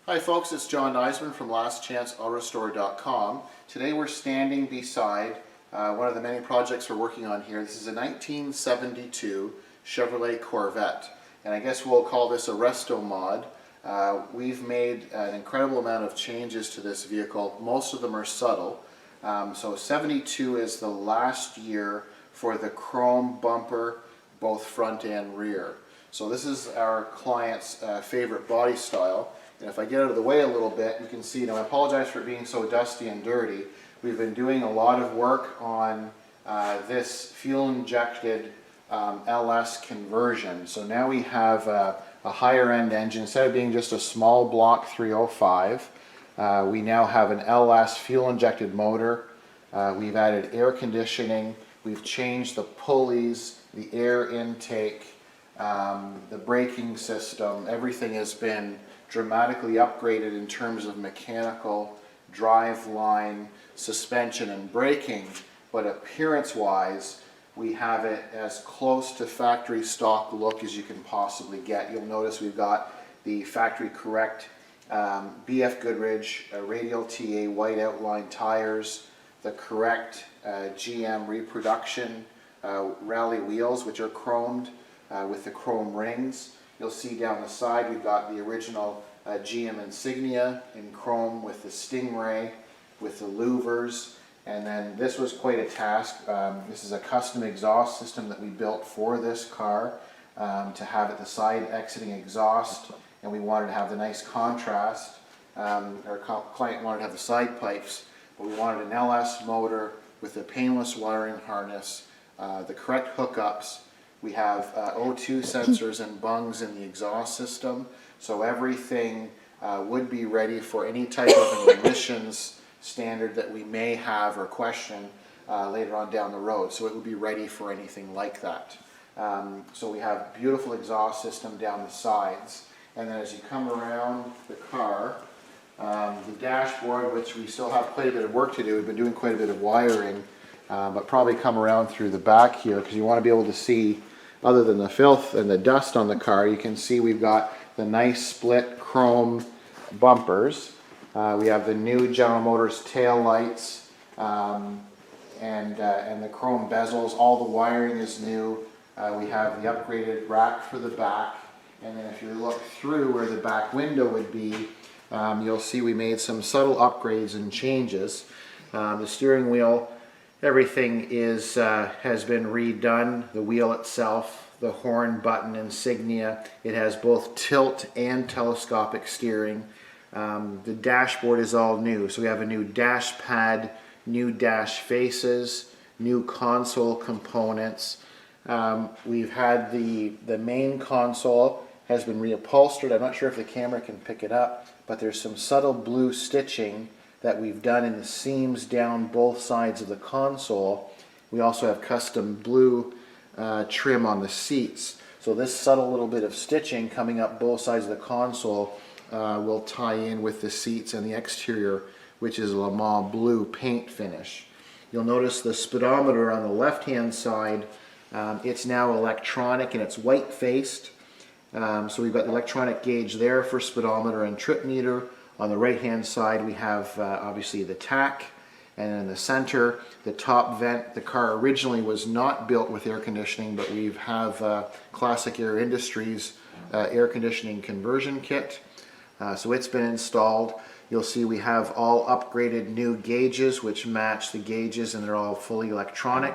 Hi folks, it's John Nizman from lastchanceautorestore.com. Today we're standing beside one of the many projects we're working on here. This is a 1972 Chevrolet Corvette, and I guess we'll call this a resto mod. We've made an incredible amount of changes to this vehicle. Most of them are subtle. So 72 is the last year for the chrome bumper, both front and rear. So this is our client's favorite body style. And if I get out of the way a little bit, you can see, I apologize for it being so dusty and dirty. We've been doing a lot of work on this fuel-injected LS conversion. So now we have a higher-end engine. Instead of being just a small block 305, we now have an LS fuel-injected motor. We've added air conditioning. We've changed the pulleys, the air intake, the braking system. Everything has been dramatically upgraded in terms of mechanical, drive line, suspension and braking, but appearance-wise we have it as close to factory stock look as you can possibly get. You'll notice we've got the factory correct BF Goodrich radial TA white outline tires, the correct GM reproduction rally wheels which are chromed with the chrome rings. You'll see down the side we've got the original GM insignia in chrome with the Stingray, with the louvers, and then this was quite a task. This is a custom exhaust system that we built for this car to have at the side exiting exhaust, and we wanted to have the nice contrast. Our client wanted to have the side pipes, but we wanted an LS motor with a painless wiring harness, the correct hookups. We have O2 sensors and bungs in the exhaust system, so everything would be ready for any type of emissions standard that we may have or question later on down the road. So it would be ready for anything like that. So we have beautiful exhaust system down the sides, and then as you come around the car, the dashboard, which we still have quite a bit of work to do. We've been doing quite a bit of wiring, but probably come around through the back here because you want to be able to see, other than the filth and the dust on the car, you can see we've got the nice split chrome bumpers. We have the new General Motors tail lights and the chrome bezels. All the wiring is new. We have the upgraded rack for the back, and then if you look through where the back window would be, you'll see we made some subtle upgrades and changes. The steering wheel, everything has been redone. The wheel itself, the horn button insignia, it has both tilt and telescopic steering. The dashboard is all new, so we have a new dash pad, new dash faces, new console components. We've had the main console has been reupholstered. I'm not sure if the camera can pick it up, but there's some subtle blue stitching that we've done in the seams down both sides of the console. We also have custom blue trim on the seats. So this subtle little bit of stitching coming up both sides of the console will tie in with the seats and the exterior, which is a Le Mans blue paint finish. You'll notice the speedometer on the left hand side, it's now electronic and it's white faced. So we've got the electronic gauge there for speedometer and trip meter. On the right hand side we have obviously the tach, and in the center the top vent. The car originally was not built with air conditioning, but we have Classic Air Industries air conditioning conversion kit. So it's been installed. You'll see we have all upgraded new gauges which match the gauges, and they're all fully electronic.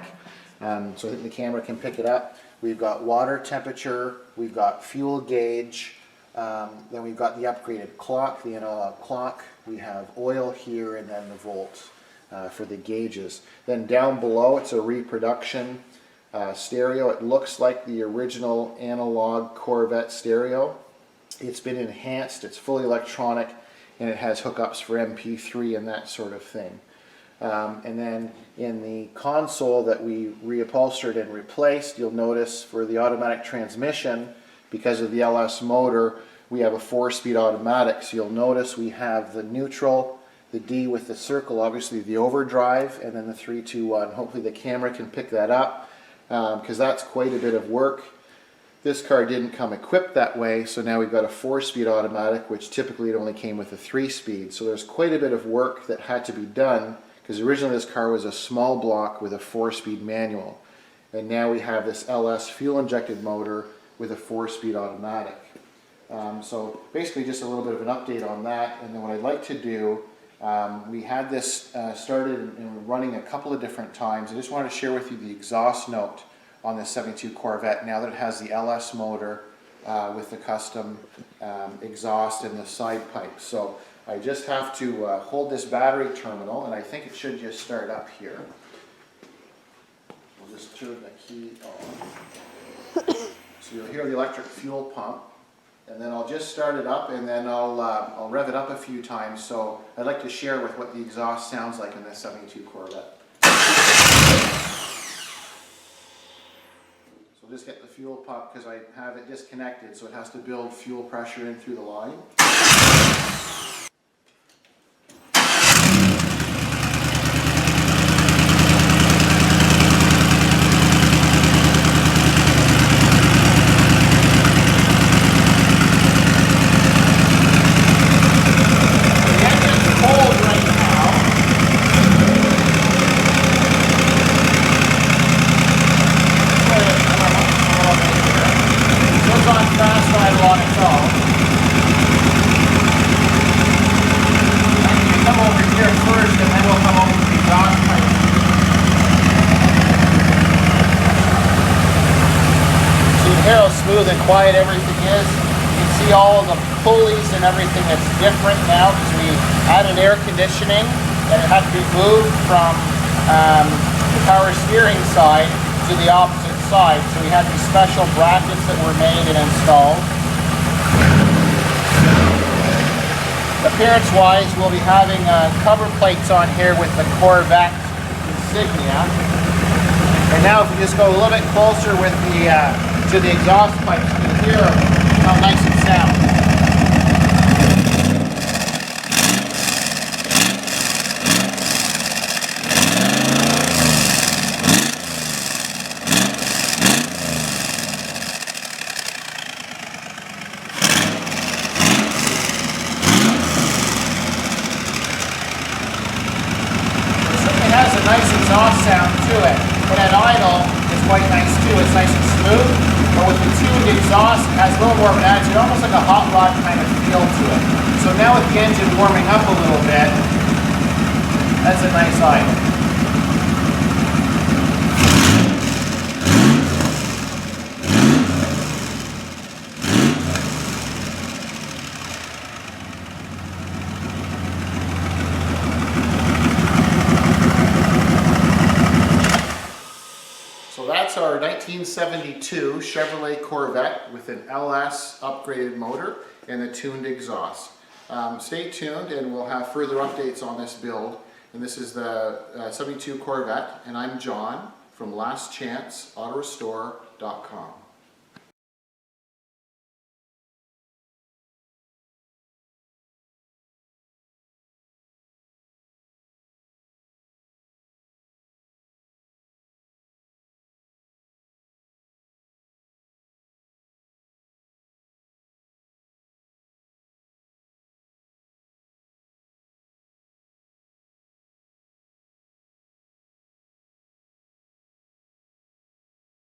So I think the camera can pick it up. We've got water temperature, we've got fuel gauge, then we've got the upgraded clock, the analog clock. We have oil here, and then the volts for the gauges. Then down below it's a reproduction stereo. It looks like the original analog Corvette stereo. It's been enhanced, it's fully electronic, and it has hookups for MP3 and that sort of thing. And then in the console that we reupholstered and replaced, you'll notice for the automatic transmission, because of the LS motor, we have a 4-speed automatic. So you'll notice we have the neutral, the D with the circle, obviously the overdrive, and then the 3, 2, 1. Hopefully the camera can pick that up because that's quite a bit of work. This car didn't come equipped that way, so now we've got a 4-speed automatic, which typically it only came with a 3-speed. So there's quite a bit of work that had to be done, because originally this car was a small block with a 4-speed manual. And now we have this LS fuel-injected motor with a 4-speed automatic. So basically just a little bit of an update on that. And then what I'd like to do, we had this started and running a couple of different times. I just wanted to share with you the exhaust note on this 72 Corvette now that it has the LS motor with the custom exhaust and the side pipes. So I just have to hold this battery terminal, and I think it should just start up here. We'll just turn the key on. So you'll hear the electric fuel pump, and then I'll just start it up, and then I'll rev it up a few times. So I'd like to share with what the exhaust sounds like in this 72 Corvette. So just get the fuel pump because I have it disconnected, so it has to build fuel pressure in through the line. How smooth and quiet everything is. You can see all of the pulleys and everything that's different now because we added air conditioning and it had to be moved from the power steering side to the opposite side. So we had these special brackets that were made and installed. Appearance-wise, we'll be having cover plates on here with the Corvette insignia. And now if we just go a little bit closer with the to the exhaust pipes, you can hear how nice it sounds. It certainly has a nice exhaust sound to it, but at idle it's quite nice too. It's nice and smooth. But with the tuned exhaust, it has a little more of an attitude, almost like a hot rod kind of feel to it. So now with the engine warming up a little bit, that's a nice item. So that's our 1972 Chevrolet Corvette with an LS upgraded motor and a tuned exhaust. Stay tuned and we'll have further updates on this build. And this is the 72 Corvette, and I'm John from lastchanceautorestore.com.